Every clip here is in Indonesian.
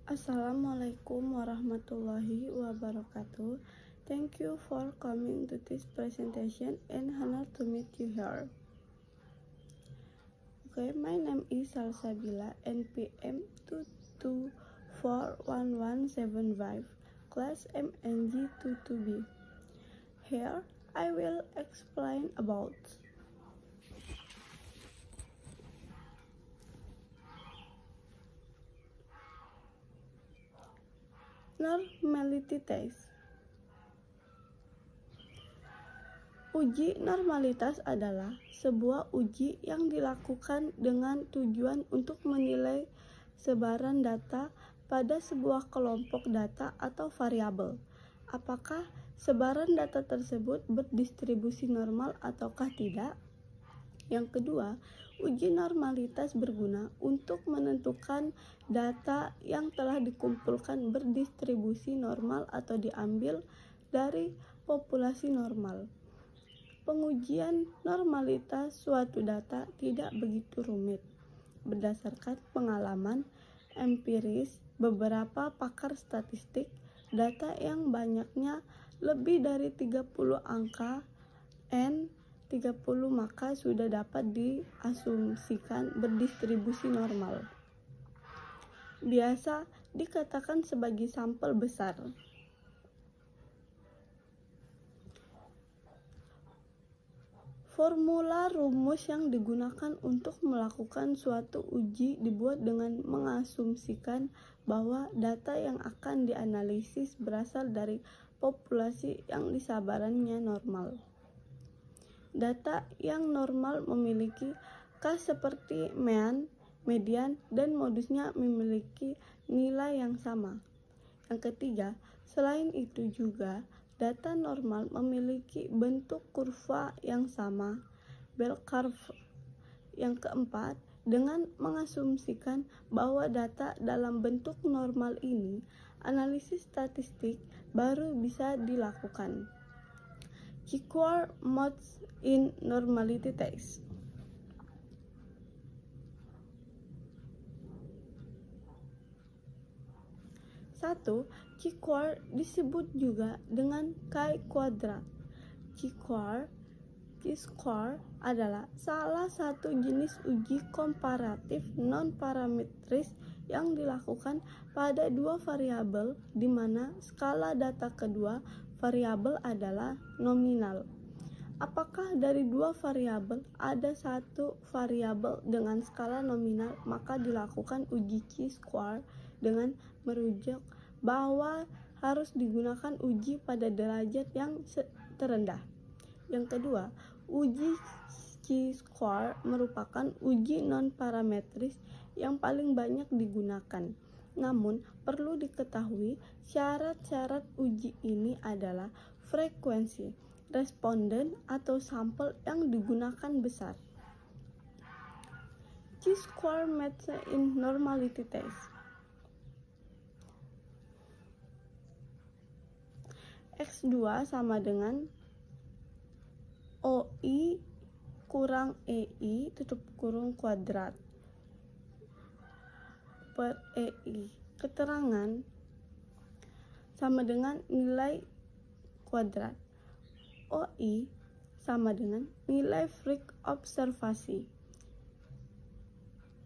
Assalamualaikum warahmatullahi wabarakatuh. Thank you for coming to this presentation and honor to meet you here. Okay, my name is Salsabila, NPM 2241175, class MNG 22B. Here I will explain about normality test. Uji normalitas adalah sebuah uji yang dilakukan dengan tujuan untuk menilai sebaran data pada sebuah kelompok data atau variabel. Apakah sebaran data tersebut berdistribusi normal ataukah tidak? Yang kedua, uji normalitas berguna untuk menentukan data yang telah dikumpulkan berdistribusi normal atau diambil dari populasi normal. Pengujian normalitas suatu data tidak begitu rumit. Berdasarkan pengalaman empiris beberapa pakar statistik, data yang banyaknya lebih dari 30 angka N30 maka sudah dapat diasumsikan berdistribusi normal. Biasa dikatakan sebagai sampel besar. Formula rumus yang digunakan untuk melakukan suatu uji dibuat dengan mengasumsikan bahwa data yang akan dianalisis berasal dari populasi yang disabarannya normal. Data yang normal memiliki kas seperti mean, median, dan modusnya memiliki nilai yang sama. Yang ketiga, selain itu juga data normal memiliki bentuk kurva yang sama, bell curve. Yang keempat, dengan mengasumsikan bahwa data dalam bentuk normal ini, analisis statistik baru bisa dilakukan. Core modes in normality test. Satu, Chi-square disebut juga dengan chi-kuadrat. Chi-square adalah salah satu jenis uji komparatif non-parametris yang dilakukan pada dua variabel di mana skala data kedua variabel adalah nominal. Apakah dari dua variabel ada satu variabel dengan skala nominal, maka dilakukan uji chi-square dengan merujuk bahwa harus digunakan uji pada derajat yang terendah. Yang kedua, uji chi-square merupakan uji non-parametris yang paling banyak digunakan. Namun, perlu diketahui syarat-syarat uji ini adalah frekuensi responden atau sampel yang digunakan besar. Chi-square method in normality test. X2 sama dengan OI kurang EI tutup kurung kuadrat per EI. Keterangan sama dengan nilai kuadrat. OI sama dengan nilai freak observasi.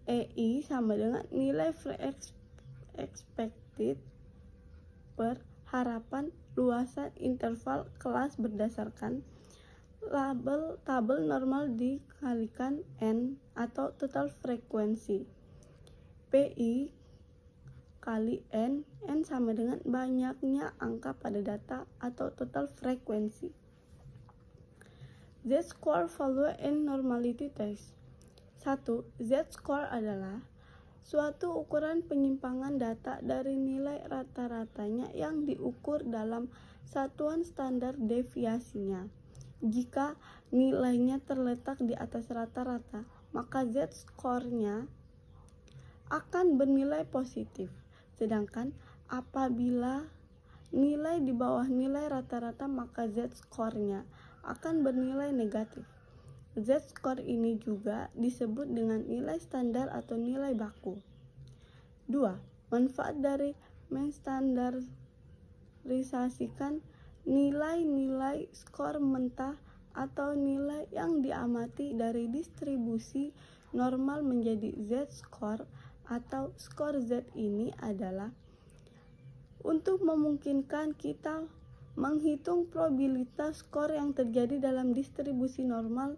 EI sama dengan nilai freak expected per harapan luasan interval kelas berdasarkan tabel normal dikalikan N atau total frekuensi. PI kali N sama dengan banyaknya angka pada data atau total frekuensi. Z-score value in normality test. 1. Z-score adalah suatu ukuran penyimpangan data dari nilai rata-ratanya yang diukur dalam satuan standar deviasinya. Jika nilainya terletak di atas rata-rata, maka Z-score-nya akan bernilai positif. Sedangkan apabila nilai di bawah nilai rata-rata, maka Z-score-nya akan bernilai negatif. Z-score ini juga disebut dengan nilai standar atau nilai baku. 2. Manfaat dari menstandarisasikan nilai-nilai skor mentah atau nilai yang diamati dari distribusi normal menjadi z-score atau skor Z ini adalah untuk memungkinkan kita menghitung probabilitas skor yang terjadi dalam distribusi normal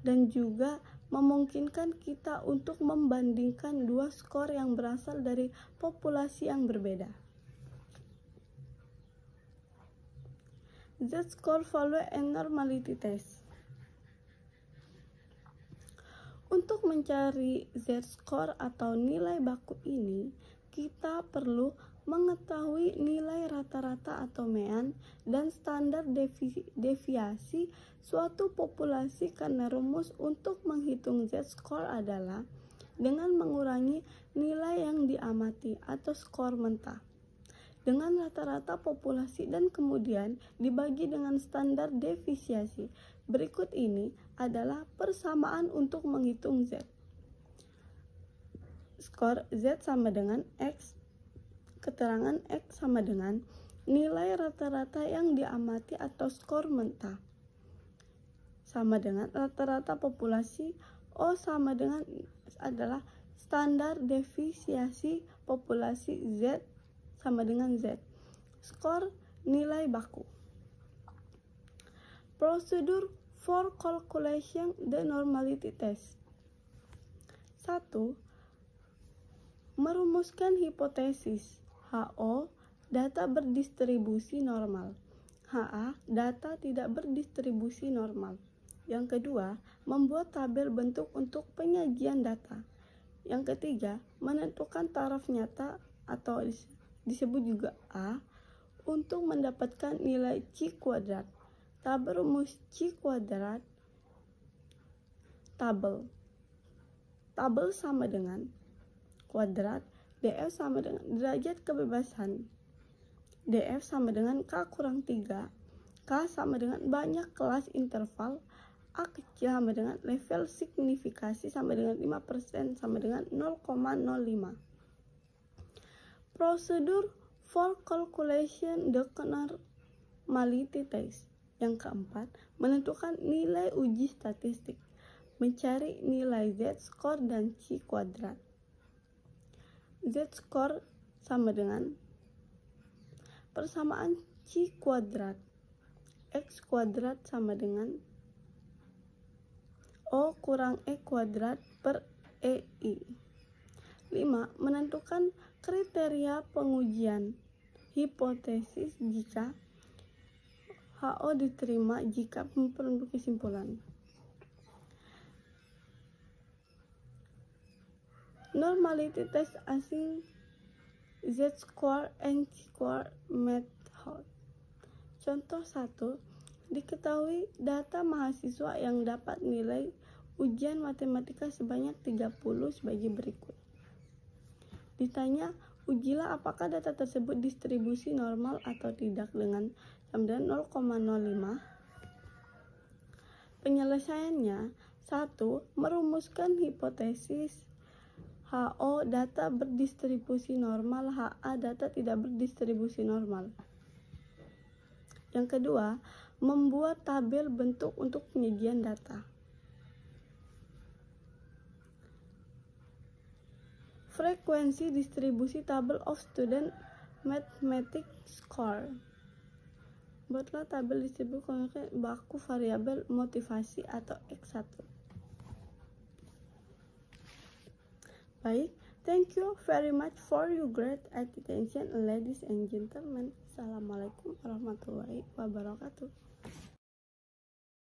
dan juga memungkinkan kita untuk membandingkan dua skor yang berasal dari populasi yang berbeda. Z-score value and normality test. Untuk mencari Z-score atau nilai baku ini, kita perlu mengetahui nilai rata-rata atau mean dan standar deviasi suatu populasi karena rumus untuk menghitung Z-score adalah dengan mengurangi nilai yang diamati atau skor mentah dengan rata-rata populasi dan kemudian dibagi dengan standar deviasi. Berikut ini adalah persamaan untuk menghitung Z. Skor Z sama dengan X, keterangan X sama dengan nilai rata-rata yang diamati atau skor mentah sama dengan rata-rata populasi. O sama dengan adalah standar deviasi populasi. Z sama dengan Z. Skor nilai baku. Procedure for calculation the normality test. 1. Merumuskan hipotesis. HO, data berdistribusi normal. HA, data tidak berdistribusi normal. Yang kedua, membuat tabel bentuk untuk penyajian data. Yang ketiga, menentukan taraf nyata atau disebut juga A untuk mendapatkan nilai C kuadrat. Tabel rumus C kuadrat. Tabel sama dengan kuadrat, DF sama dengan derajat kebebasan, DF sama dengan K kurang 3, K sama dengan banyak kelas interval, A kecil sama dengan level signifikasi sama dengan 5% sama dengan 0,05. Prosedur for calculation the normality test. Yang keempat, menentukan nilai uji statistik, mencari nilai Z-score dan C kuadrat. Z-score sama dengan persamaan C kuadrat, X kuadrat sama dengan O kurang E kuadrat per EI. 5. Menentukan kriteria pengujian hipotesis jika HO diterima jika memperoleh kesimpulan. Normality test using Z-score and C-score method. Contoh 1. Diketahui data mahasiswa yang dapat nilai ujian matematika sebanyak 30 sebagai berikut. Ditanya, ujilah apakah data tersebut distribusi normal atau tidak dengan lambda 0,05. Penyelesaiannya, 1. Merumuskan hipotesis HO data berdistribusi normal, HA data tidak berdistribusi normal. Yang kedua, membuat tabel bentuk untuk penyajian data. Frekuensi distribusi table of student mathematics score. Buatlah tabel distribusi baku variabel motivasi atau X1. Baik, thank you very much for your great attention, ladies and gentlemen. Assalamualaikum warahmatullahi wabarakatuh.